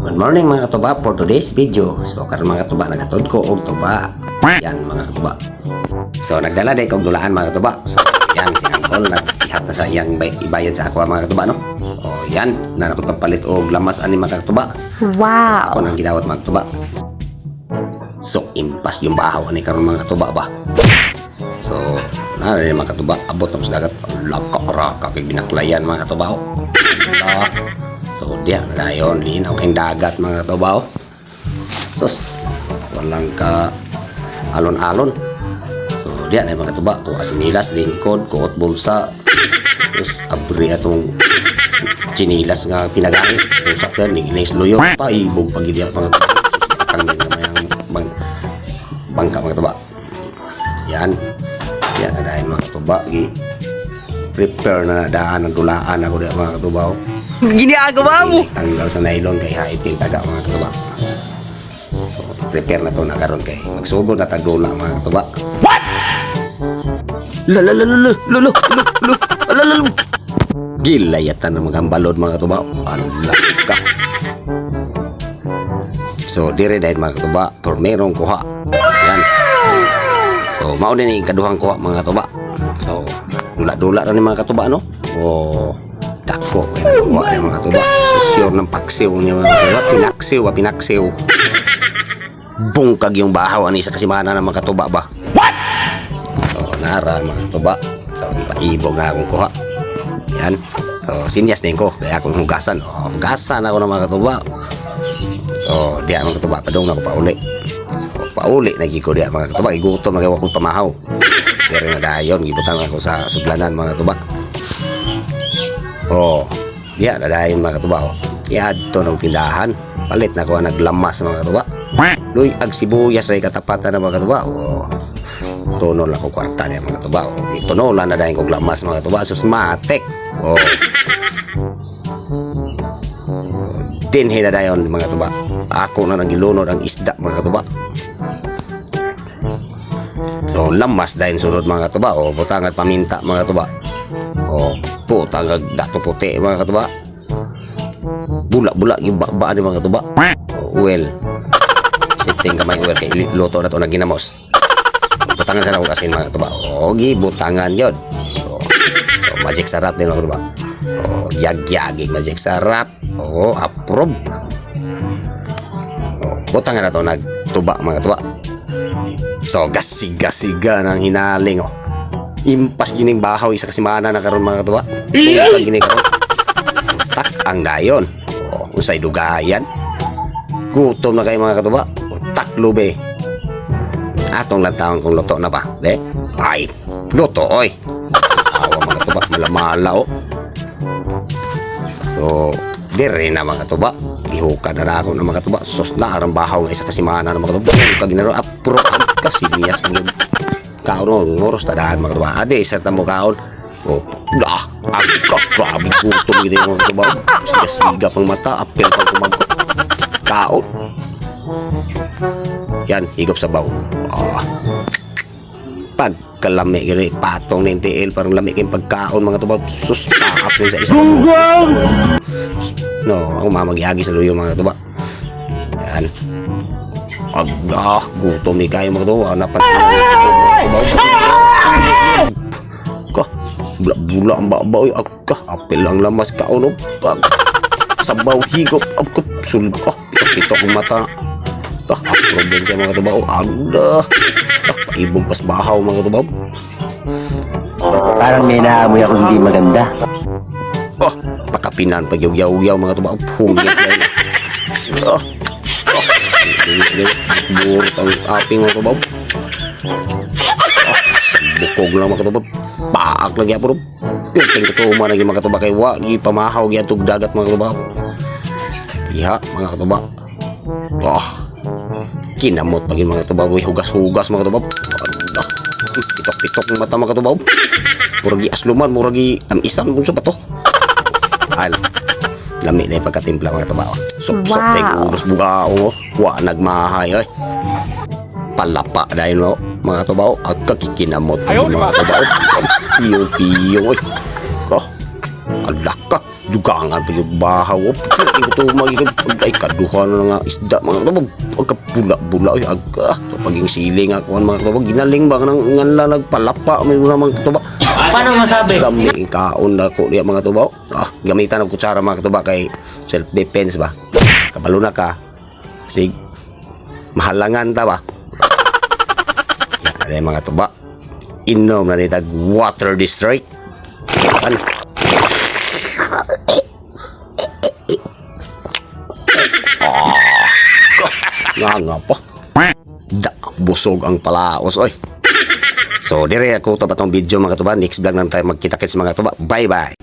Good morning mga katuba for today's video. So karon mga katuba nagatod ko og tuba. Yan mga katuba. So nagdala day kog dulaan mga katuba. So yan si Uncle nag-ihat na sa iyang ibayad sa ako mga katuba no. Oh yan na ako pampalit og lamas ani mga katuba. Wow. Ako nang ginawat mga katuba. So impas yung bahaw ani karon mga katuba ba. So na rin mga katuba abot ng dagat laka-raka kay binaklayan mga katuba. So diya na yun, linaw kayong dagat mga katubaw. Sus, walang ka alon-alon. So diya na yung mga katuba, to asinilas, lingkod, kuot bulsa. Terus abri atong chinilas nga pinagamit. Usak yan, nigilis luyo pa, ibog pagidya mga katuba. Tangin naman yung bangka mga katuba. Yan, yan na dahil mga katuba. Prepare na daan ng dulaan ako diya mga katubaw. Ginagawa mo. Tanggal sa nylon kay haiting taga mga katuba. So prepare na to na karon kay magsugod na tagdula mga katuba. What? Gilayatan ng mga balod mga katuba. Alaka. So dire dahil mga katuba por merong kuha. Yan. So mao din yung kaduhang kuha mga katuba. So dula-dula na ni mga katuba no. Oh dako kaya nakuha ng mga katuba. Susyur ng paksiw niya mga katuba. Pinaksiw. Bungkag yung bahaw ani sa kasimana ng mga katuba ba. What? So nara mga katuba. So ipaibog na akong kuha. Yan. So sinyas din ko kaya akong hugasan. Hugasan ako ng mga katuba. So diya mga katuba padong na ko pauli. So pauli lagi ko diya mga katuba. Igutom na kayo akong pamahaw. Pero na dayon gibutan ako sa suglanan mga katuba. Oh, ya dadayon mga katuba. Oh. Iadto ng tindahan. Palit na ko naglamas mga katuba. Luy ag sibuyas ay katapatan ng mga katuba. Oh. Tunol ako kwarta niya mga katuba. Oh. Tunolan na dayon kog lamas mga katuba. Sus matek. Oh. Dinhi na dayon mga katuba. Ako na nagilunod ang isda mga katuba. So lamas dayon sunod mga katuba. Oh, butangan paminta mga katuba. Oh, putang dato puti mga katuba. Bulak-bulak yung bakba ni mga katuba. Oh, well. Sitting kamay well kay luto na to na ginamos. Butangan sana ko asin mga katuba. Oh, butangan yun. Oh, so magic sarap din mga katuba. Oh, yag-yagig magic sarap. Oh, approve. Oh, butangan na to nagtuba mga katuba. So gasiga-siga ng hinaling oh. Impas gining bahaw isa kasimana na karon mga katuba. Buka gini karon. So, tak ang dayon. Oh, usay dugayan. Gutom na kay mga katuba. Oh, tak lube. Atong lantawon kung luto na ba? De? Ay, luto oy. Awa mga katuba malamala oh. So, dire na mga katuba. Ihuka na ako ng mga katuba. Sos na arang bahaw nga isa kasimana na mga katuba. Buka ginaro apro kasi niyas mga kaon ngoros tadaan mga katuba. Ade sa tamo kaon. Oh, agka grabe gutom gid mo katuba. Siga-siga pang mata, apel pang kumagko. Kaon. Yan, higop sa baw. Pagkalami gini patong ng TL parang lami kayong pagkaon mga katuba. Sus paap din sa isang. No, ako mamagyagi sa luyo mga katuba. Yan. Gutom ni kayo mga katuba. Napansin mo kah bula-bula ang babaw agka apel ang lamas kaon pag sabaw higop agka sulba pitok-pitok ang mata problem siya mga katuba anda paibog pas bahaw mga katuba. Parang may naamoy ako hindi maganda. Pakapinan pag yaw-yaw mga katuba pungyat na burot ang aping mga katuba. Bukog lang mga katuba. Paak lagi ako rin. Piting katuma lagi mga katuba. Kaya wagi pamahaw gaya tug dagat mga katuba. Iha mga katuba. Kinamot pag yung mga katuba. Hugas-hugas mga katuba. Pitok-pitok ng mata mga katuba. Muragi asluman. Muragi amisan. Kung sa pa to. Lami na yung pagkatimpla mga katuba. Sok-sok na yung ulos bugaong. Wa nagmahay. Palapa dahil mo mga katuba. At kakikinamot pag yung mga katuba. Piyong-piyong. Alaka. Dugangan pa yung bahaw. Ito magiging Ay, kaduhan na nga isda mga katuba. Pagkapula-bula, ay aga. So, paging siling ako mga katuba. Ginaling ba nang nganla nagpalapa mga katuba. Paano masabi? Kami kaon na ko diya mga katuba. Gamitan ng kutsara mga katuba kay self-defense ba. Kabalo na ka. Sig, mahalangan ta ba. Yan mga katuba. Inom na nitag water district. Ano? Nga pa. Da, busog ang palaos, oy. So, dire ako to ba tong video mga katuba. Next vlog na tayo magkita-kits mga katuba. Bye-bye.